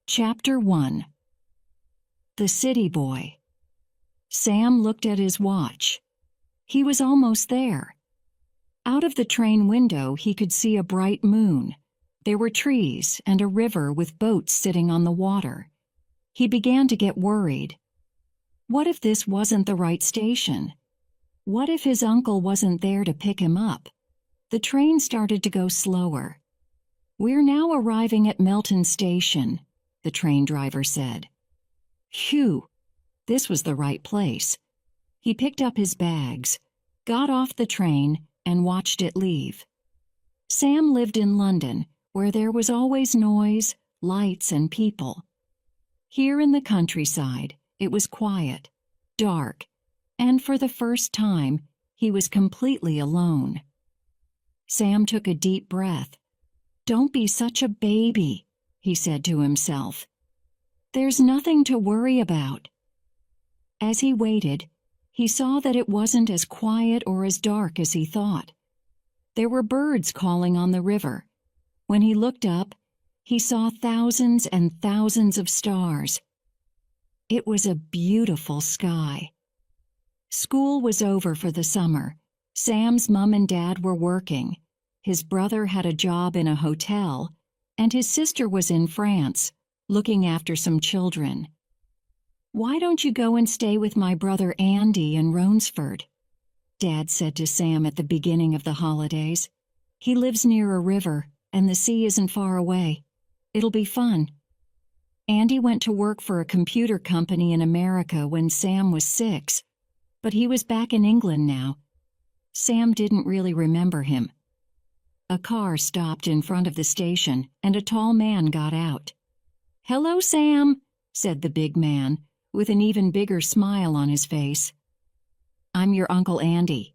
Chapter 1. The City Boy. Sam looked at his watch. He was almost there. Out of the train window he could see a bright moon. There were trees and a river with boats sitting on the water. He began to get worried. What if this wasn't the right station? What if his uncle wasn't there to pick him up? The train started to go slower. "We're now arriving at Melton Station," the train driver said. Phew! This was the right place. He picked up his bags, got off the train, and watched it leave. Sam lived in London, where there was always noise, lights, and people. Here in the countryside, it was quiet, dark, and for the first time, he was completely alone. Sam took a deep breath. "Don't be such a baby," he said to himself. "There's nothing to worry about." As he waited, he saw that it wasn't as quiet or as dark as he thought. There were birds calling on the river. When he looked up, he saw thousands and thousands of stars. It was a beautiful sky. School was over for the summer. Sam's mom and dad were working. His brother had a job in a hotel, and his sister was in France, looking after some children. "Why don't you go and stay with my brother Andy in Ronsford?" Dad said to Sam at the beginning of the holidays. "He lives near a river, and the sea isn't far away. It'll be fun." Andy went to work for a computer company in America when Sam was 6, but he was back in England now. Sam didn't really remember him. A car stopped in front of the station, and a tall man got out. "Hello, Sam," said the big man, with an even bigger smile on his face. "I'm your Uncle Andy."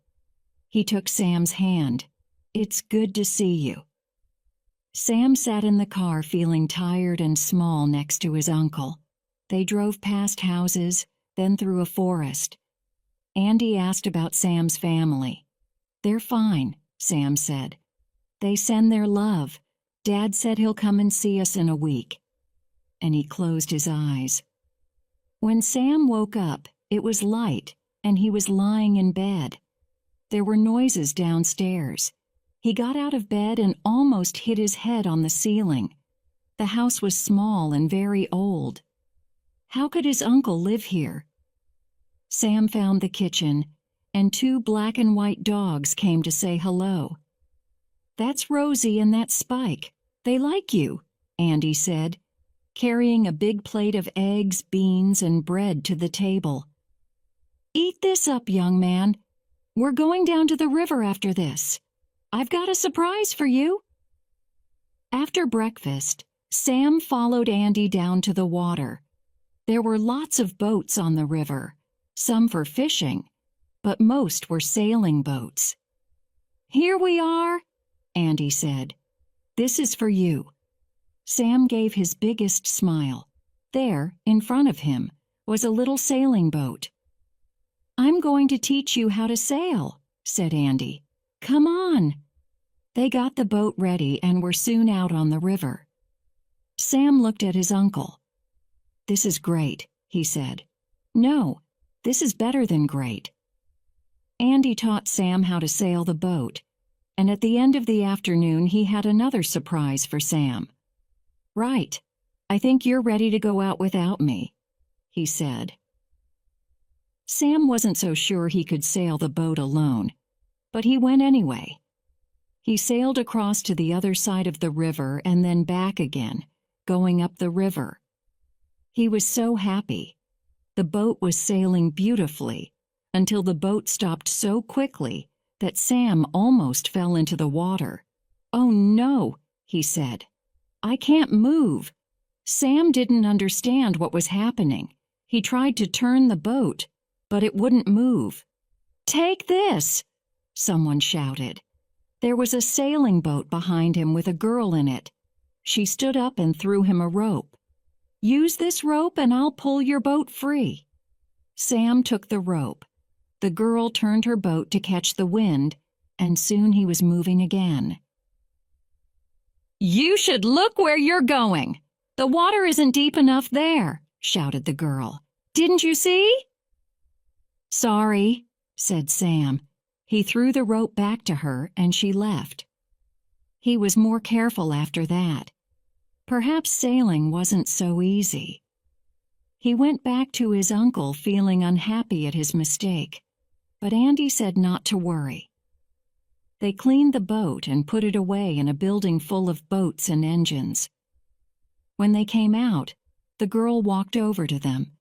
He took Sam's hand. "It's good to see you." Sam sat in the car feeling tired and small next to his uncle. They drove past houses, then through a forest. Andy asked about Sam's family. "They're fine," Sam said. "They send their love. Dad said he'll come and see us in a week." And he closed his eyes. When Sam woke up, it was light, and he was lying in bed. There were noises downstairs. He got out of bed and almost hit his head on the ceiling. The house was small and very old. How could his uncle live here? Sam found the kitchen, and 2 black and white dogs came to say hello. "That's Rosie and that's Spike. They like you," Andy said, carrying a big plate of eggs, beans, and bread to the table. "Eat this up, young man. We're going down to the river after this. I've got a surprise for you." After breakfast, Sam followed Andy down to the water. There were lots of boats on the river, some for fishing, but most were sailing boats. "Here we are," Andy said. "This is for you." Sam gave his biggest smile. There, in front of him, was a little sailing boat. "I'm going to teach you how to sail," said Andy. "Come on." They got the boat ready and were soon out on the river. Sam looked at his uncle. "This is great," he said. "No, this is better than great." Andy taught Sam how to sail the boat, and at the end of the afternoon he had another surprise for Sam. "Right, I think you're ready to go out without me," he said. Sam wasn't so sure he could sail the boat alone, but he went anyway. He sailed across to the other side of the river and then back again, going up the river. He was so happy. The boat was sailing beautifully until the boat stopped so quickly that Sam almost fell into the water. "Oh no," he said. "I can't move." Sam didn't understand what was happening. He tried to turn the boat, but it wouldn't move. "Take this," someone shouted. There was a sailing boat behind him with a girl in it. She stood up and threw him a rope. "Use this rope and I'll pull your boat free." Sam took the rope. The girl turned her boat to catch the wind, and soon he was moving again. "You should look where you're going. The water isn't deep enough there, shouted the girl. Didn't you see? Sorry, said Sam. He threw the rope back to her and she left. He was more careful after that. Perhaps sailing wasn't so easy. He went back to his uncle feeling unhappy at his mistake, but Andy said not to worry. They cleaned the boat and put it away in a building full of boats and engines. When they came out, the girl walked over to them.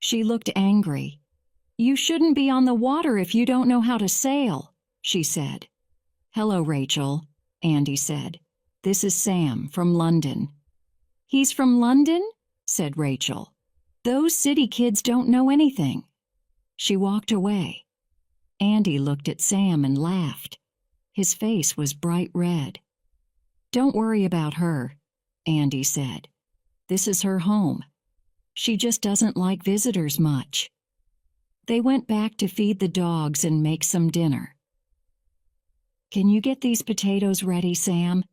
She looked angry. You shouldn't be on the water if you don't know how to sail, she said. Hello, Rachel, Andy said. This is Sam from London. He's from London? Said Rachel. Those city kids don't know anything. She walked away. Andy looked at Sam and laughed. His face was bright red. Don't worry about her, Andy said. This is her home. She just doesn't like visitors much. They went back to feed the dogs and make some dinner. Can you get these potatoes ready, Sam?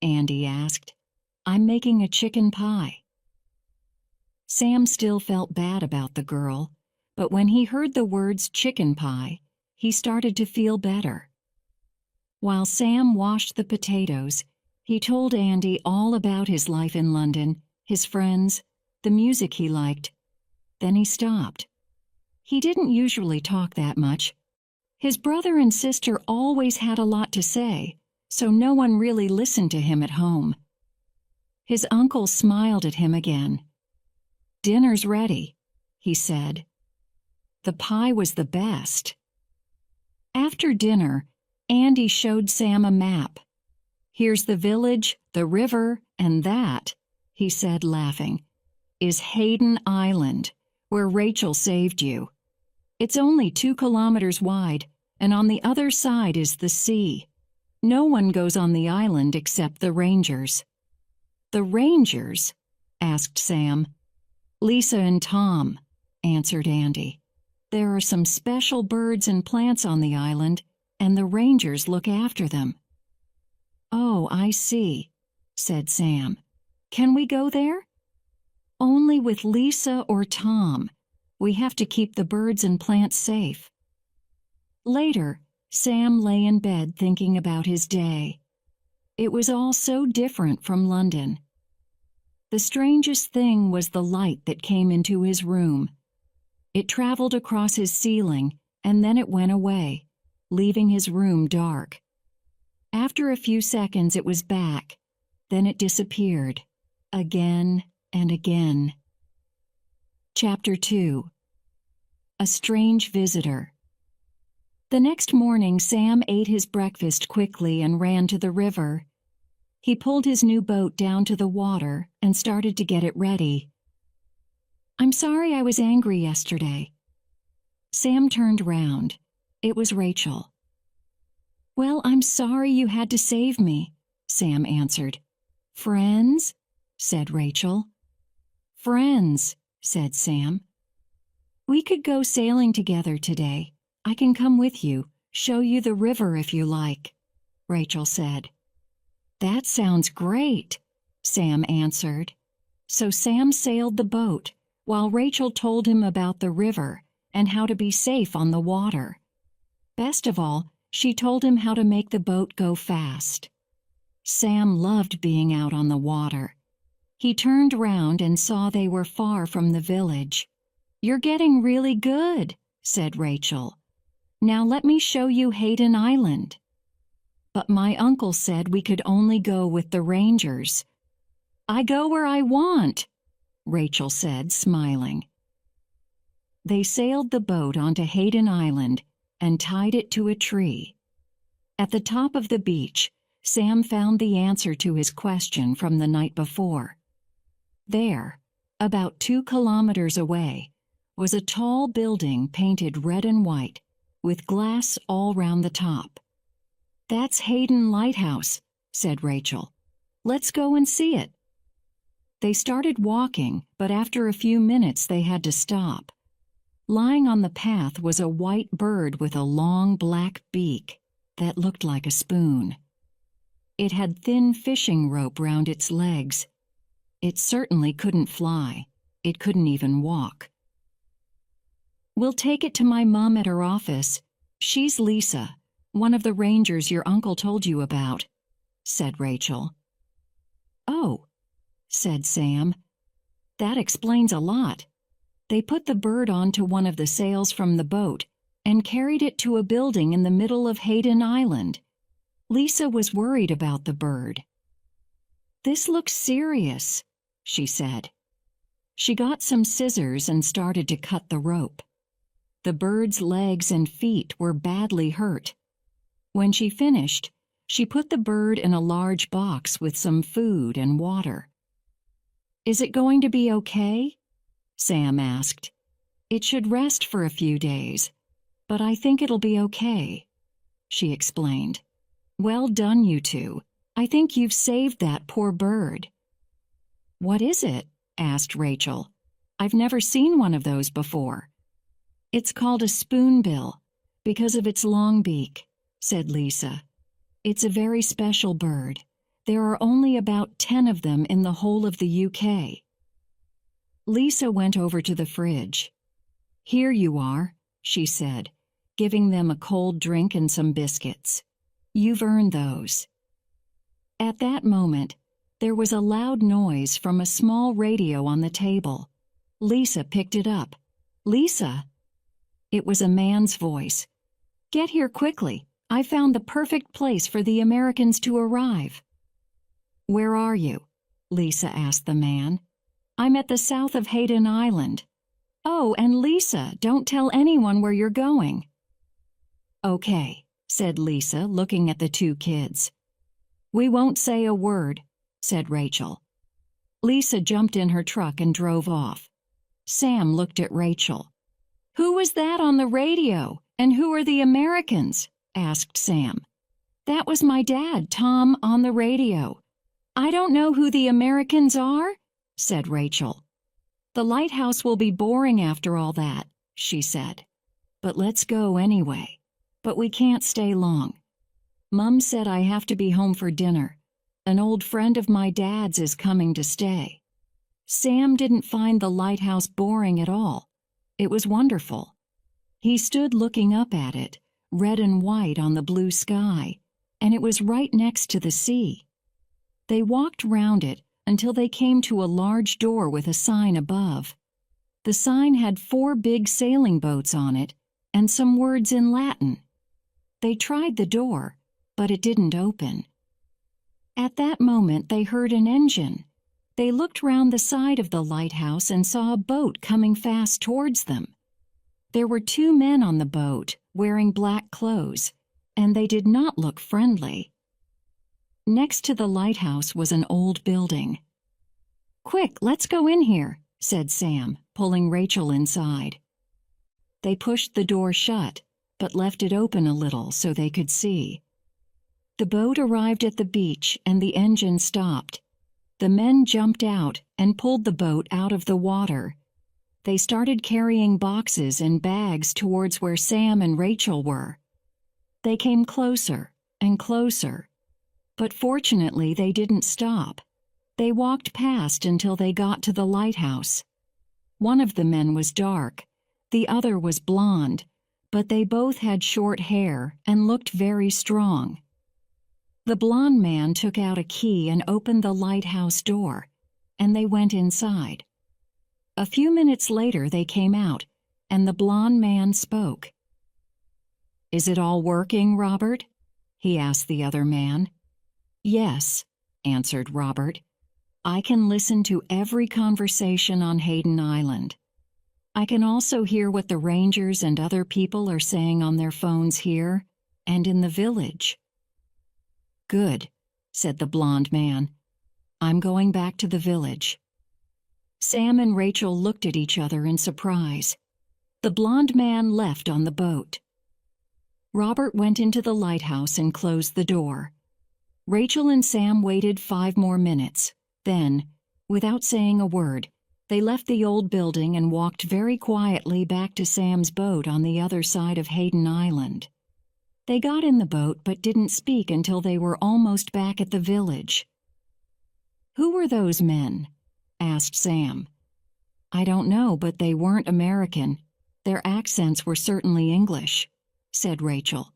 Andy asked. I'm making a chicken pie. Sam still felt bad about the girl, but when he heard the words chicken pie, he started to feel better. While Sam washed the potatoes, he told Andy all about his life in London, his friends, the music he liked. Then he stopped. He didn't usually talk that much. His brother and sister always had a lot to say, so no one really listened to him at home. His uncle smiled at him again. Dinner's ready, he said. The pie was the best. After dinner, Andy showed Sam a map. Here's the village, the river, and that, he said, laughing, is Haydon Island, where Rachel saved you. It's only 2 kilometers wide, and on the other side is the sea. No one goes on the island except the rangers. The rangers? Asked Sam. Lisa and Tom, answered Andy. There are some special birds and plants on the island, and the rangers look after them. Oh, I see, said Sam. Can we go there? Only with Lisa or Tom. We have to keep the birds and plants safe. Later, Sam lay in bed thinking about his day. It was all so different from London. The strangest thing was the light that came into his room. It traveled across his ceiling, and then it went away, leaving his room dark. After a few seconds it was back, then it disappeared, again and again. Chapter 2. A Strange Visitor. The next morning Sam ate his breakfast quickly and ran to the river. He pulled his new boat down to the water and started to get it ready. I'm sorry I was angry yesterday. Sam turned round. It was Rachel. Well, I'm sorry you had to save me, Sam answered. Friends? Said Rachel. Friends, said Sam. We could go sailing together today. I can come with you, show you the river if you like, Rachel said. That sounds great, Sam answered. So Sam sailed the boat, while Rachel told him about the river and how to be safe on the water. Best of all, she told him how to make the boat go fast. Sam loved being out on the water. He turned round and saw they were far from the village. You're getting really good, said Rachel. Now let me show you Haydon Island. But my uncle said we could only go with the rangers. I go where I want, Rachel said, smiling. They sailed the boat onto Haydon Island and tied it to a tree. At the top of the beach, Sam found the answer to his question from the night before. There, about 2 kilometers away, was a tall building painted red and white, with glass all round the top. That's Haydon Lighthouse, said Rachel. Let's go and see it. They started walking, but after a few minutes they had to stop. Lying on the path was a white bird with a long black beak that looked like a spoon. It had thin fishing rope round its legs. It certainly couldn't fly. It couldn't even walk. "We'll take it to my mom at her office. She's Lisa, one of the rangers your uncle told you about," said Rachel. "Oh," said Sam. "That explains a lot." They put the bird onto one of the sails from the boat and carried it to a building in the middle of Haydon Island. Lisa was worried about the bird. "This looks serious," she said. She got some scissors and started to cut the rope. The bird's legs and feet were badly hurt. When she finished, she put the bird in a large box with some food and water. "Is it going to be okay?" Sam asked. "It should rest for a few days, but I think it'll be okay," she explained. "Well done, you two. I think you've saved that poor bird." "What is it?" asked Rachel. "I've never seen one of those before." "It's called a spoonbill because of its long beak," said Lisa. "It's a very special bird. There are only about 10 of them in the whole of the UK. Lisa went over to the fridge. "Here you are," she said, giving them a cold drink and some biscuits. "You've earned those." At that moment, there was a loud noise from a small radio on the table. Lisa picked it up. "Lisa!" It was a man's voice. "Get here quickly. I found the perfect place for the Americans to arrive." "Where are you?" Lisa asked the man. "I'm at the south of Haydon Island." "Oh, and Lisa, don't tell anyone where you're going." "Okay," said Lisa, looking at the two kids. "We won't say a word," said Rachel. Lisa jumped in her truck and drove off. Sam looked at Rachel. "Who was that on the radio? And who are the Americans?" asked Sam. "That was my dad, Tom, on the radio." "I don't know who the Americans are," said Rachel. "The lighthouse will be boring after all that," she said. "But let's go anyway. But we can't stay long. Mum said I have to be home for dinner. An old friend of my dad's is coming to stay." Sam didn't find the lighthouse boring at all. It was wonderful. He stood looking up at it, red and white on the blue sky, and it was right next to the sea. They walked round it until they came to a large door with a sign above. The sign had 4 big sailing boats on it and some words in Latin. They tried the door, but it didn't open. At that moment they heard an engine. They looked round the side of the lighthouse and saw a boat coming fast towards them. There were 2 men on the boat wearing black clothes, and they did not look friendly. Next to the lighthouse was an old building. "Quick, let's go in here," said Sam, pulling Rachel inside. They pushed the door shut, but left it open a little so they could see. The boat arrived at the beach and the engine stopped. The men jumped out and pulled the boat out of the water. They started carrying boxes and bags towards where Sam and Rachel were. They came closer and closer, but fortunately they didn't stop. They walked past until they got to the lighthouse. One of the men was dark, the other was blonde, but they both had short hair and looked very strong. The blonde man took out a key and opened the lighthouse door, and they went inside. A few minutes later they came out, and the blonde man spoke. "Is it all working, Robert?" he asked the other man. "Yes," answered Robert. "I can listen to every conversation on Haydon Island. I can also hear what the rangers and other people are saying on their phones here and in the village." "Good," said the blonde man. "I'm going back to the village." Sam and Rachel looked at each other in surprise. The blonde man left on the boat. Robert went into the lighthouse and closed the door. Rachel and Sam waited 5 more minutes. Then, without saying a word, they left the old building and walked very quietly back to Sam's boat on the other side of Haydon Island. They got in the boat but didn't speak until they were almost back at the village. "Who were those men?" asked Sam. I don't know, but they weren't American. Their accents were certainly English, said Rachel.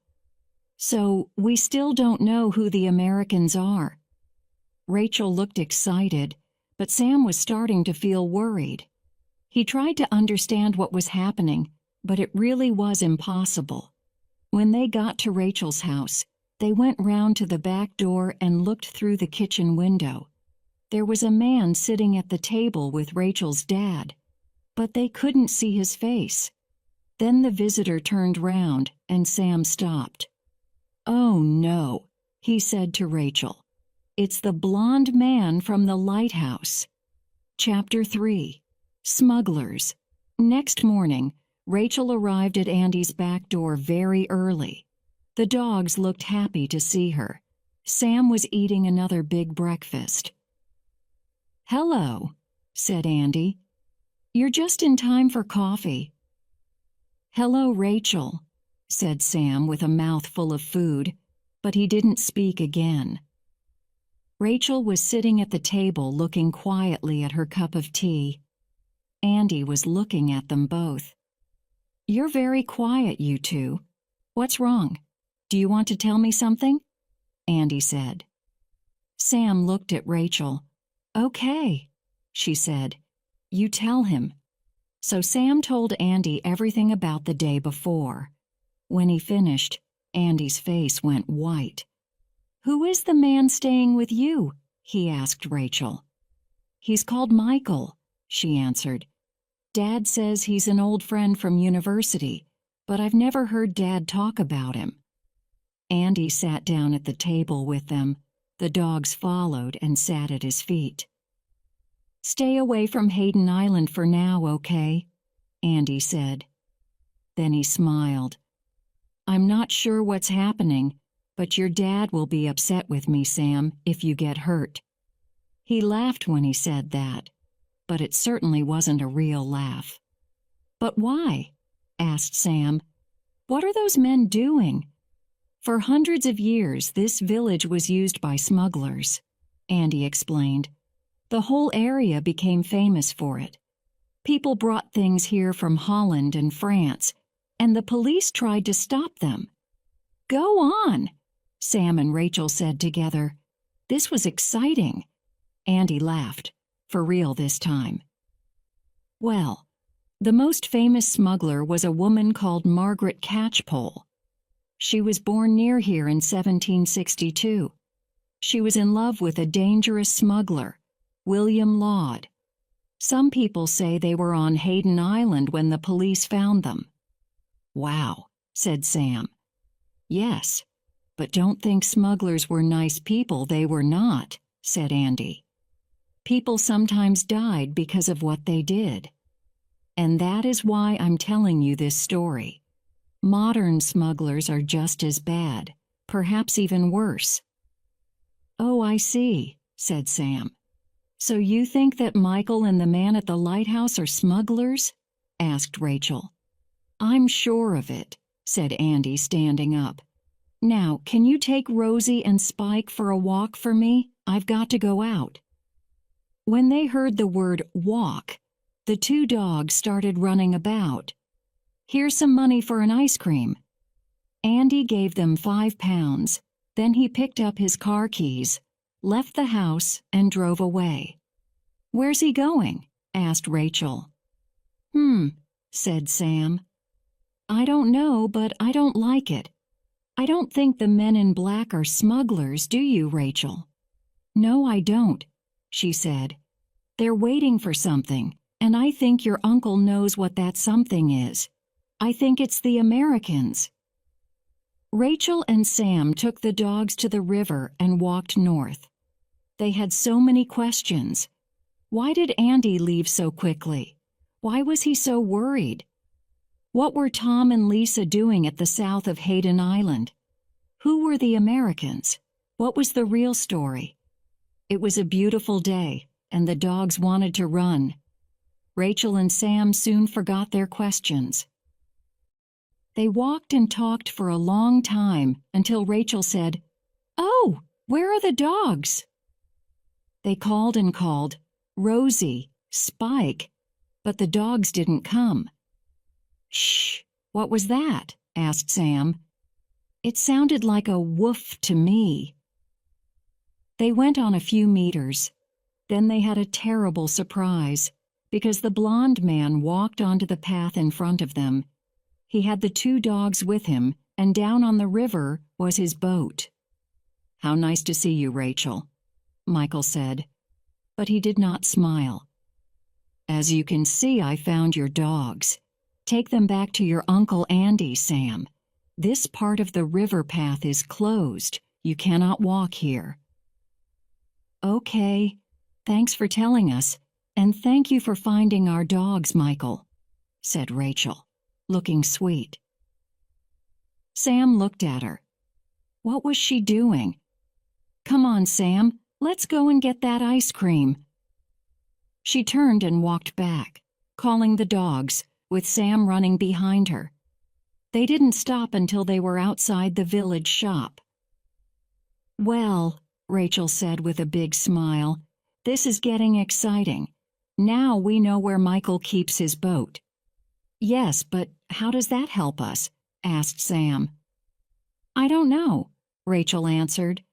So, we still don't know who the Americans are. Rachel looked excited, but Sam was starting to feel worried. He tried to understand what was happening, but it really was impossible. When they got to Rachel's house, they went round to the back door and looked through the kitchen window. There was a man sitting at the table with Rachel's dad, but they couldn't see his face. Then the visitor turned round and Sam stopped. Oh no, he said to Rachel. It's the blonde man from the lighthouse. Chapter 3. Smugglers. Next morning, Rachel arrived at Andy's back door very early. The dogs looked happy to see her. Sam was eating another big breakfast. Hello, said Andy. You're just in time for coffee. Hello, Rachel, said Sam with a mouthful of food, but he didn't speak again. Rachel was sitting at the table looking quietly at her cup of tea. Andy was looking at them both. You're very quiet, you two. What's wrong? Do you want to tell me something? Andy said. Sam looked at Rachel. Okay, she said. You tell him. So Sam told Andy everything about the day before. When he finished, Andy's face went white. Who is the man staying with you? He asked Rachel. He's called Michael, she answered. Dad says he's an old friend from university, but I've never heard Dad talk about him. Andy sat down at the table with them. The dogs followed and sat at his feet. Stay away from Haydon Island for now, okay? Andy said. Then he smiled. I'm not sure what's happening, but your dad will be upset with me, Sam, if you get hurt. He laughed when he said that, but it certainly wasn't a real laugh. But why? Asked Sam. What are those men doing? For hundreds of years, this village was used by smugglers, Andy explained. The whole area became famous for it. People brought things here from Holland and France, and the police tried to stop them. Go on, Sam and Rachel said together. This was exciting. Andy laughed, for real this time. Well, the most famous smuggler was a woman called Margaret Catchpole. She was born near here in 1762. She was in love with a dangerous smuggler, William Laud. Some people say they were on Haydon Island when the police found them. Wow, said Sam. Yes, but don't think smugglers were nice people. They were not, said Andy. People sometimes died because of what they did. And that is why I'm telling you this story. Modern smugglers are just as bad, perhaps even worse. Oh, I see, said Sam. So you think that Michael and the man at the lighthouse are smugglers? Asked Rachel. I'm sure of it, said Andy, standing up. Now, can you take Rosie and Spike for a walk for me? I've got to go out. When they heard the word walk, the two dogs started running about. Here's some money for an ice cream. Andy gave them £5. Then he picked up his car keys, left the house, and drove away. Where's he going? Asked Rachel. Said Sam. I don't know, but I don't like it. I don't think the men in black are smugglers, do you, Rachel? No, I don't, she said. They're waiting for something, and I think your uncle knows what that something is. I think it's the Americans. Rachel and Sam took the dogs to the river and walked north. They had so many questions. Why did Andy leave so quickly? Why was he so worried? What were Tom and Lisa doing at the south of Haydon Island? Who were the Americans? What was the real story? It was a beautiful day, and the dogs wanted to run. Rachel and Sam soon forgot their questions. They walked and talked for a long time until Rachel said, "Oh, where are the dogs?" They called and called, Rosie, Spike, but the dogs didn't come. "Shh, what was that?" asked Sam. "It sounded like a woof to me." They went on a few meters. Then they had a terrible surprise, because the blond man walked onto the path in front of them. He had the two dogs with him, and down on the river was his boat. "How nice to see you, Rachel," Michael said, but he did not smile. "As you can see, I found your dogs. Take them back to your Uncle Andy, Sam. This part of the river path is closed. You cannot walk here." "Okay. Thanks for telling us, and thank you for finding our dogs, Michael," said Rachel, looking sweet. Sam looked at her. What was she doing? "Come on, Sam, let's go and get that ice cream." She turned and walked back, calling the dogs, with Sam running behind her. They didn't stop until they were outside the village shop. "Well," Rachel said with a big smile, "this is getting exciting. Now we know where Michael keeps his boat." "Yes, but how does that help us?" asked Sam. "I don't know," Rachel answered.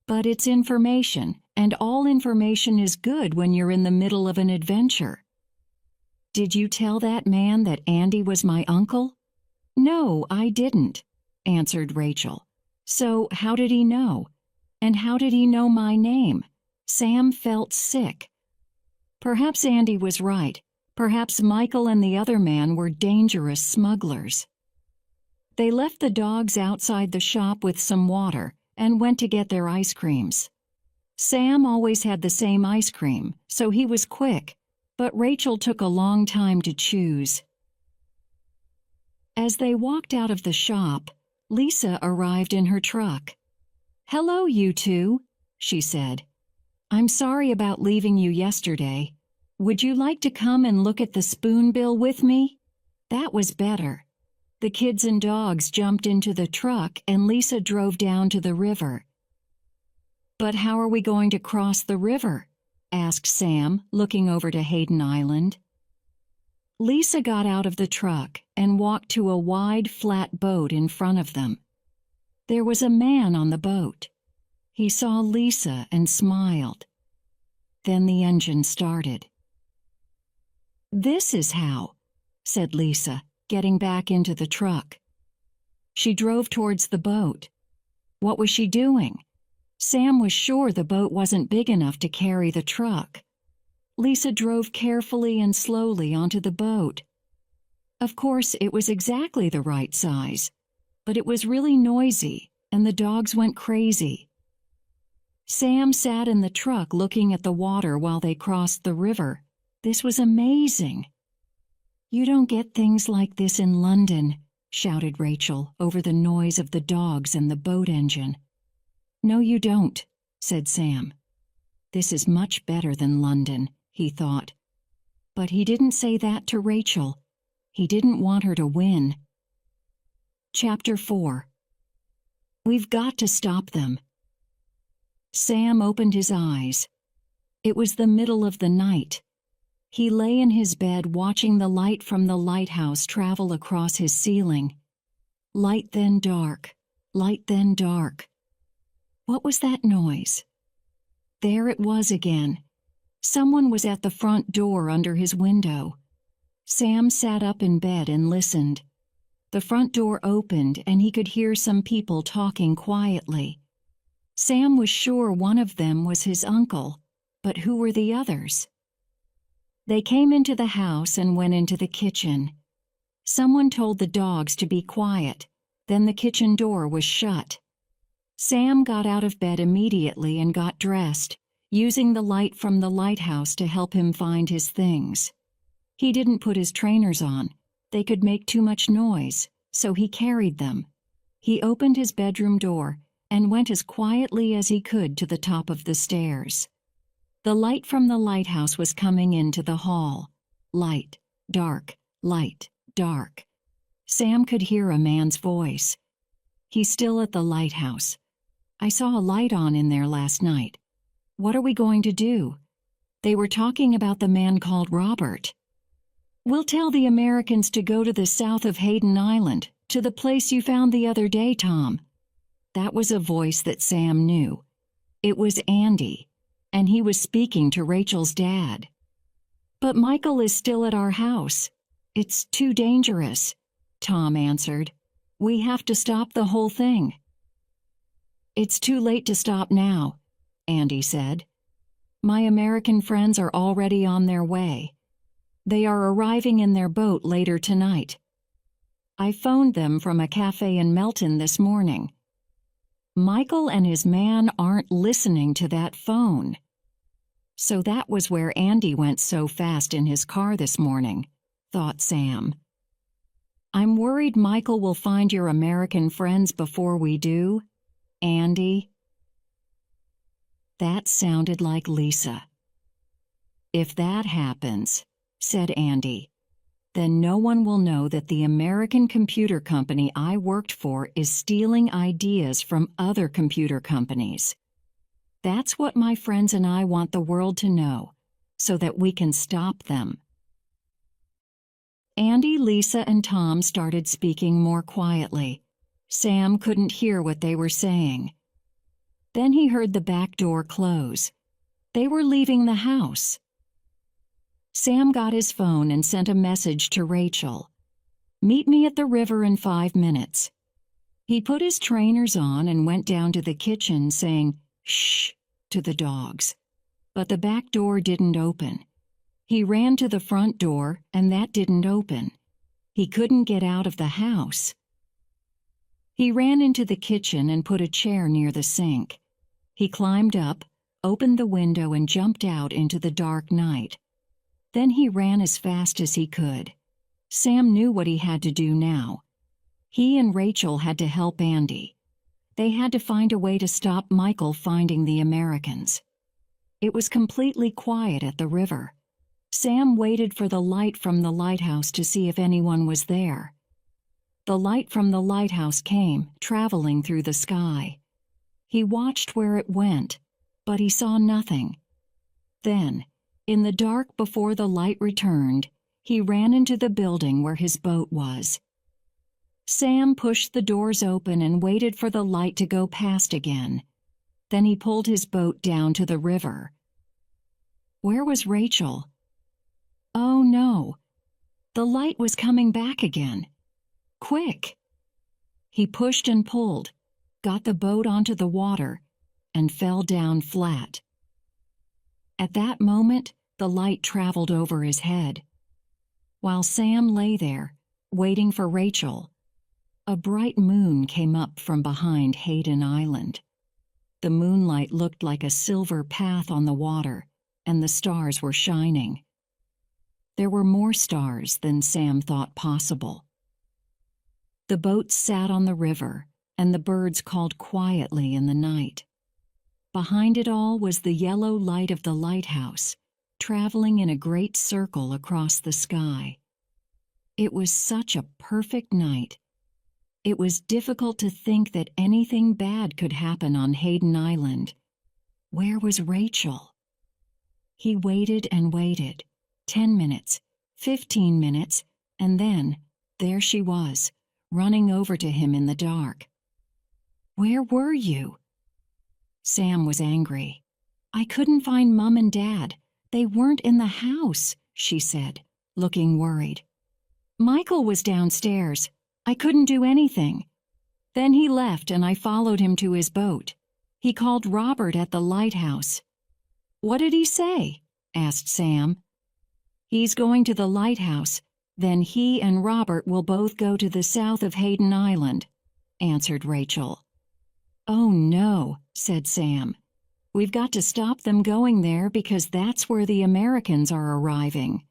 "But it's information, and all information is good when you're in the middle of an adventure." "Did you tell that man that Andy was my uncle?" "No, I didn't," answered Rachel. "So how did he know? And how did he know my name?" Sam felt sick. Perhaps Andy was right. Perhaps Michael and the other man were dangerous smugglers. They left the dogs outside the shop with some water and went to get their ice creams. Sam always had the same ice cream, so he was quick, but Rachel took a long time to choose. As they walked out of the shop, Lisa arrived in her truck. "Hello, you two," she said. "I'm sorry about leaving you yesterday. Would you like to come and look at the spoonbill with me?" That was better. The kids and dogs jumped into the truck and Lisa drove down to the river. "But how are we going to cross the river?" asked Sam, looking over to Haydon Island. Lisa got out of the truck and walked to a wide, flat boat in front of them. There was a man on the boat. He saw Lisa and smiled. Then the engine started. "This is how," said Lisa, getting back into the truck. She drove towards the boat. What was she doing? Sam was sure the boat wasn't big enough to carry the truck. Lisa drove carefully and slowly onto the boat. Of course, it was exactly the right size, but it was really noisy, and the dogs went crazy. Sam sat in the truck looking at the water while they crossed the river. This was amazing. "You don't get things like this in London," shouted Rachel over the noise of the dogs and the boat engine. "No, you don't," said Sam. This is much better than London, he thought. But he didn't say that to Rachel. He didn't want her to win. Chapter 4. We've got to stop them. Sam opened his eyes. It was the middle of the night. He lay in his bed watching the light from the lighthouse travel across his ceiling. Light then dark, light then dark. What was that noise? There it was again. Someone was at the front door under his window. Sam sat up in bed and listened. The front door opened and he could hear some people talking quietly. Sam was sure one of them was his uncle, but who were the others? They came into the house and went into the kitchen. Someone told the dogs to be quiet. Then the kitchen door was shut. Sam got out of bed immediately and got dressed, using the light from the lighthouse to help him find his things. He didn't put his trainers on. They could make too much noise, so he carried them. He opened his bedroom door and went as quietly as he could to the top of the stairs. The light from the lighthouse was coming into the hall. Light, dark, light, dark. Sam could hear a man's voice. "He's still at the lighthouse. I saw a light on in there last night. What are we going to do?" They were talking about the man called Robert. "We'll tell the Americans to go to the south of Haydon Island, to the place you found the other day, Tom." That was a voice that Sam knew. It was Andy, and he was speaking to Rachel's dad. "But Michael is still at our house. It's too dangerous," Tom answered. "We have to stop the whole thing." "It's too late to stop now," Andy said. "My American friends are already on their way. They are arriving in their boat later tonight. I phoned them from a cafe in Melton this morning." Michael and his man aren't listening to that phone. So that was where Andy went so fast in his car this morning, thought Sam. "I'm worried Michael will find your American friends before we do, Andy." That sounded like Lisa. "If that happens," said Andy, "then no one will know that the American computer company I worked for is stealing ideas from other computer companies. That's what my friends and I want the world to know, so that we can stop them." Andy, Lisa, and Tom started speaking more quietly. Sam couldn't hear what they were saying. Then he heard the back door close. They were leaving the house. Sam got his phone and sent a message to Rachel. "Meet me at the river in 5 minutes." He put his trainers on and went down to the kitchen saying, "Shh," to the dogs. But the back door didn't open. He ran to the front door, and that didn't open. He couldn't get out of the house. He ran into the kitchen and put a chair near the sink. He climbed up, opened the window, and jumped out into the dark night. Then he ran as fast as he could. Sam knew what he had to do now. He and Rachel had to help Andy. They had to find a way to stop Michael finding the Americans. It was completely quiet at the river. Sam waited for the light from the lighthouse to see if anyone was there. The light from the lighthouse came, traveling through the sky. He watched where it went, but he saw nothing. Then, in the dark before the light returned, he ran into the building where his boat was. Sam pushed the doors open and waited for the light to go past again. Then he pulled his boat down to the river. Where was Rachel? Oh no! The light was coming back again. Quick! He pushed and pulled, got the boat onto the water, and fell down flat. At that moment, the light traveled over his head. While Sam lay there, waiting for Rachel, a bright moon came up from behind Haydon Island. The moonlight looked like a silver path on the water, and the stars were shining. There were more stars than Sam thought possible. The boat sat on the river, and the birds called quietly in the night. Behind it all was the yellow light of the lighthouse, traveling in a great circle across the sky. It was such a perfect night. It was difficult to think that anything bad could happen on Haydon Island. Where was Rachel? He waited and waited. 10 minutes, 15 minutes, and then, there she was, running over to him in the dark. "Where were you?" Sam was angry. "I couldn't find Mom and Dad. They weren't in the house," she said, looking worried. "Michael was downstairs. I couldn't do anything. Then he left and I followed him to his boat. He called Robert at the lighthouse." "What did he say?" asked Sam. "He's going to the lighthouse. Then he and Robert will both go to the south of Haydon Island," answered Rachel. "Oh no," said Sam. "We've got to stop them going there because that's where the Americans are arriving."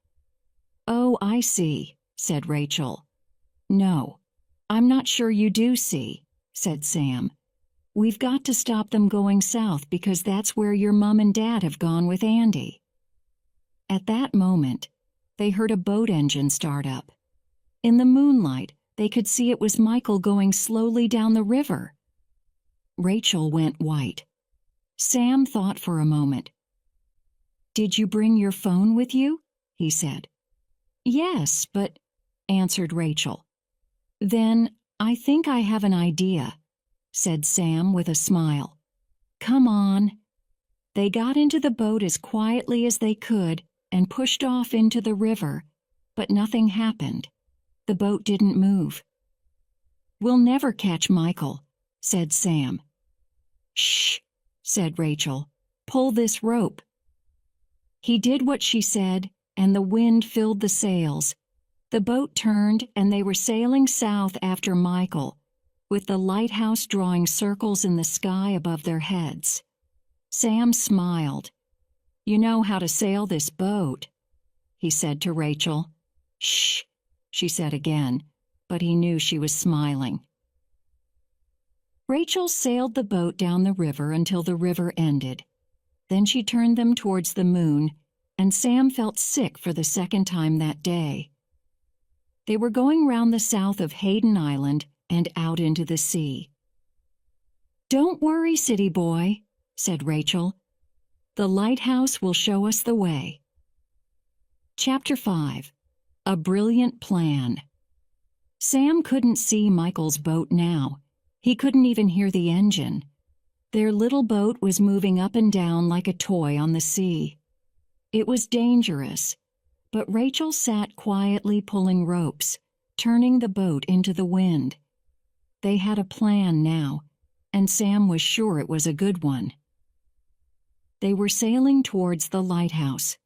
"Oh, I see," said Rachel. "No, I'm not sure you do see," said Sam. "We've got to stop them going south because that's where your Mom and Dad have gone with Andy." At that moment, they heard a boat engine start up. In the moonlight, they could see it was Michael going slowly down the river. Rachel went white. Sam thought for a moment. "Did you bring your phone with you?" he said. "Yes, but," answered Rachel. "Then I think I have an idea," said Sam with a smile. "Come on." They got into the boat as quietly as they could and pushed off into the river, but nothing happened. The boat didn't move. "We'll never catch Michael," said Sam. "Shh," said Rachel. "Pull this rope." He did what she said, and the wind filled the sails. The boat turned, and they were sailing south after Michael, with the lighthouse drawing circles in the sky above their heads. Sam smiled. "You know how to sail this boat," he said to Rachel. "Shh," she said again, but he knew she was smiling. Rachel sailed the boat down the river until the river ended. Then she turned them towards the moon, and Sam felt sick for the second time that day. They were going round the south of Haydon Island and out into the sea. "Don't worry, city boy," said Rachel. "The lighthouse will show us the way." Chapter 5. A Brilliant Plan. Sam couldn't see Michael's boat now. He couldn't even hear the engine. Their little boat was moving up and down like a toy on the sea. It was dangerous, but Rachel sat quietly pulling ropes, turning the boat into the wind. They had a plan now, and Sam was sure it was a good one. They were sailing towards the lighthouse.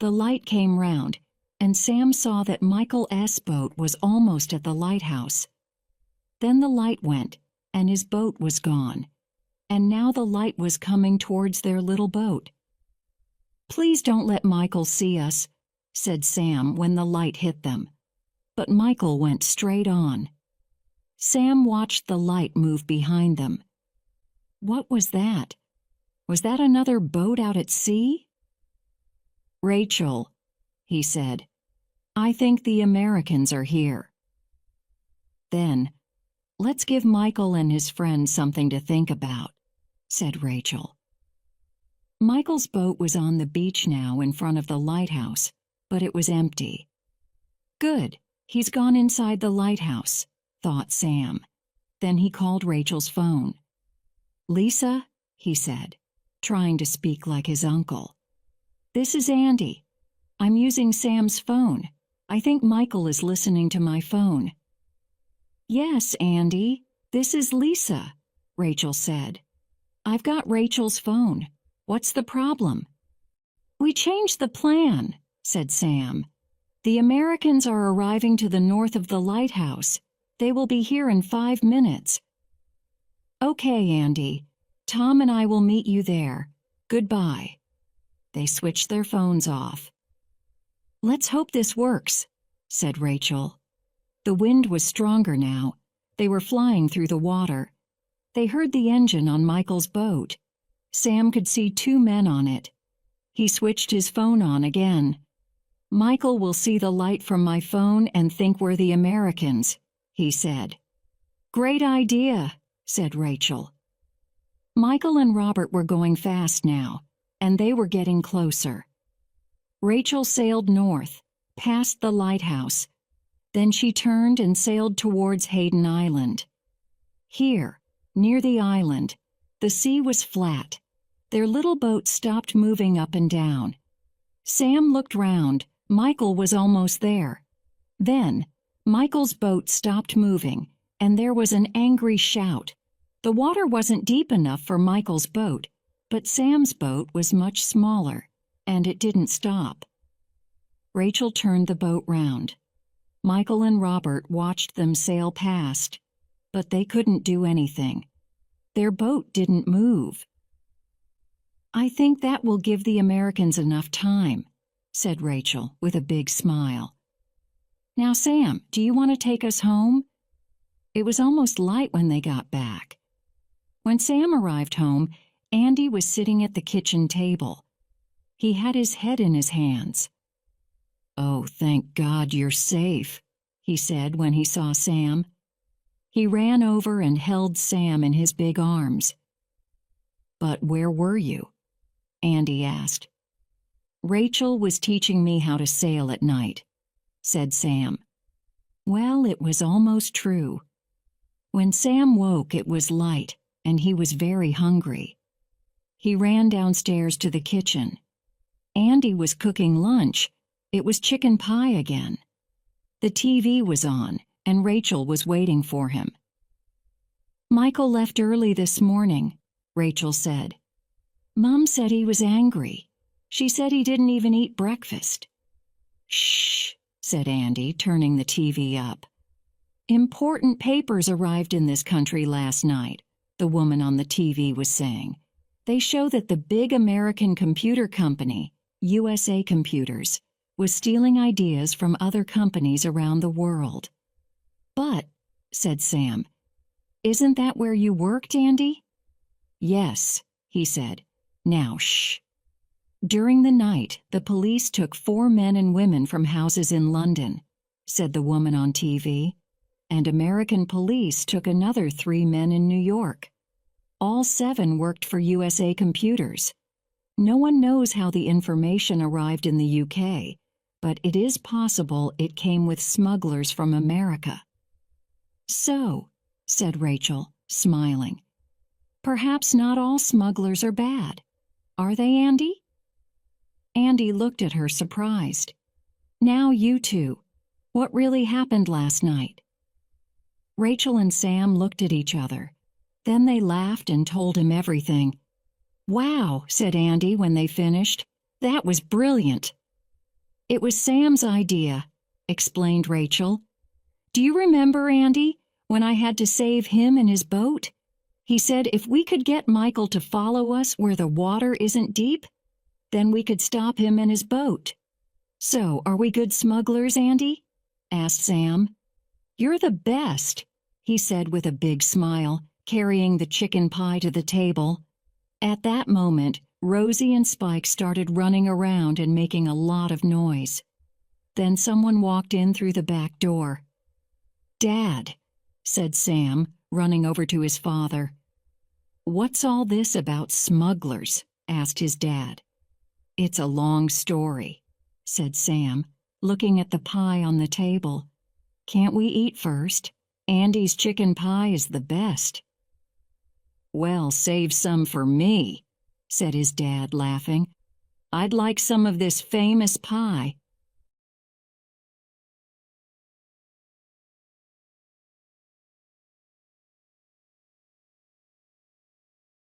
The light came round, and Sam saw that Michael S. boat was almost at the lighthouse. Then the light went, and his boat was gone, and now the light was coming towards their little boat. "Please don't let Michael see us," said Sam when the light hit them. But Michael went straight on. Sam watched the light move behind them. What was that? Was that another boat out at sea? "Rachel," he said, "I think the Americans are here." "Then, let's give Michael and his friends something to think about," said Rachel. Michael's boat was on the beach now in front of the lighthouse, but it was empty. "Good, he's gone inside the lighthouse," thought Sam. Then he called Rachel's phone. "Lisa," he said, trying to speak like his uncle. "This is Andy. I'm using Sam's phone. I think Michael is listening to my phone." "Yes, Andy, this is Lisa," Rachel said. "I've got Rachel's phone. What's the problem?" "We changed the plan," said Sam. "The Americans are arriving to the north of the lighthouse. They will be here in 5 minutes." "Okay, Andy. Tom and I will meet you there. Goodbye." They switched their phones off. "Let's hope this works," said Rachel. The wind was stronger now. They were flying through the water. They heard the engine on Michael's boat. Sam could see 2 men on it. He switched his phone on again. "Michael will see the light from my phone and think we're the Americans," he said. "Great idea," said Rachel. Michael and Robert were going fast now, and they were getting closer. Rachel sailed north, past the lighthouse. Then she turned and sailed towards Haydon Island. Here, near the island, the sea was flat. Their little boat stopped moving up and down. Sam looked round. Michael was almost there. Then, Michael's boat stopped moving, and there was an angry shout. The water wasn't deep enough for Michael's boat, but Sam's boat was much smaller, and it didn't stop. Rachel turned the boat round. Michael and Robert watched them sail past, but they couldn't do anything. Their boat didn't move. "I think that will give the Americans enough time," said Rachel with a big smile. "Now, Sam, do you want to take us home?" It was almost light when they got back. When Sam arrived home, Andy was sitting at the kitchen table. He had his head in his hands. "Oh, thank God you're safe," he said when he saw Sam. He ran over and held Sam in his big arms. "But where were you?" Andy asked. Rachel was teaching me how to sail at night, said Sam. Well, it was almost true. When Sam woke, it was light, and he was very hungry. He ran downstairs to the kitchen. Andy was cooking lunch. It was chicken pie again. The TV was on, and Rachel was waiting for him. Michael left early this morning, Rachel said. Mom said he was angry. She said he didn't even eat breakfast. Shh, said Andy, turning the TV up. Important papers arrived in this country last night, the woman on the TV was saying. They show that the big American computer company, USA Computers, was stealing ideas from other companies around the world. But, said Sam, isn't that where you worked, Andy? Yes, he said. Now, shh. During the night, the police took 4 men and women from houses in London, said the woman on TV, and American police took another 3 men in New York. All 7 worked for USA Computers. No one knows how the information arrived in the UK, but it is possible it came with smugglers from America. So, said Rachel, smiling, perhaps not all smugglers are bad. Are they, Andy? Andy looked at her surprised. Now you two. What really happened last night? Rachel and Sam looked at each other. Then they laughed and told him everything. Wow, said Andy when they finished. That was brilliant. It was Sam's idea, explained Rachel. Do you remember, Andy, when I had to save him and his boat? He said if we could get Michael to follow us where the water isn't deep, then we could stop him and his boat. So, are we good smugglers, Andy? Asked Sam. You're the best, he said with a big smile, carrying the chicken pie to the table. At that moment, Rosie and Spike started running around and making a lot of noise. Then someone walked in through the back door. Dad, said Sam, running over to his father. What's all this about smugglers? Asked his dad. It's a long story, said Sam, looking at the pie on the table. Can't we eat first? Andy's chicken pie is the best. Well, save some for me, said his dad, laughing. I'd like some of this famous pie.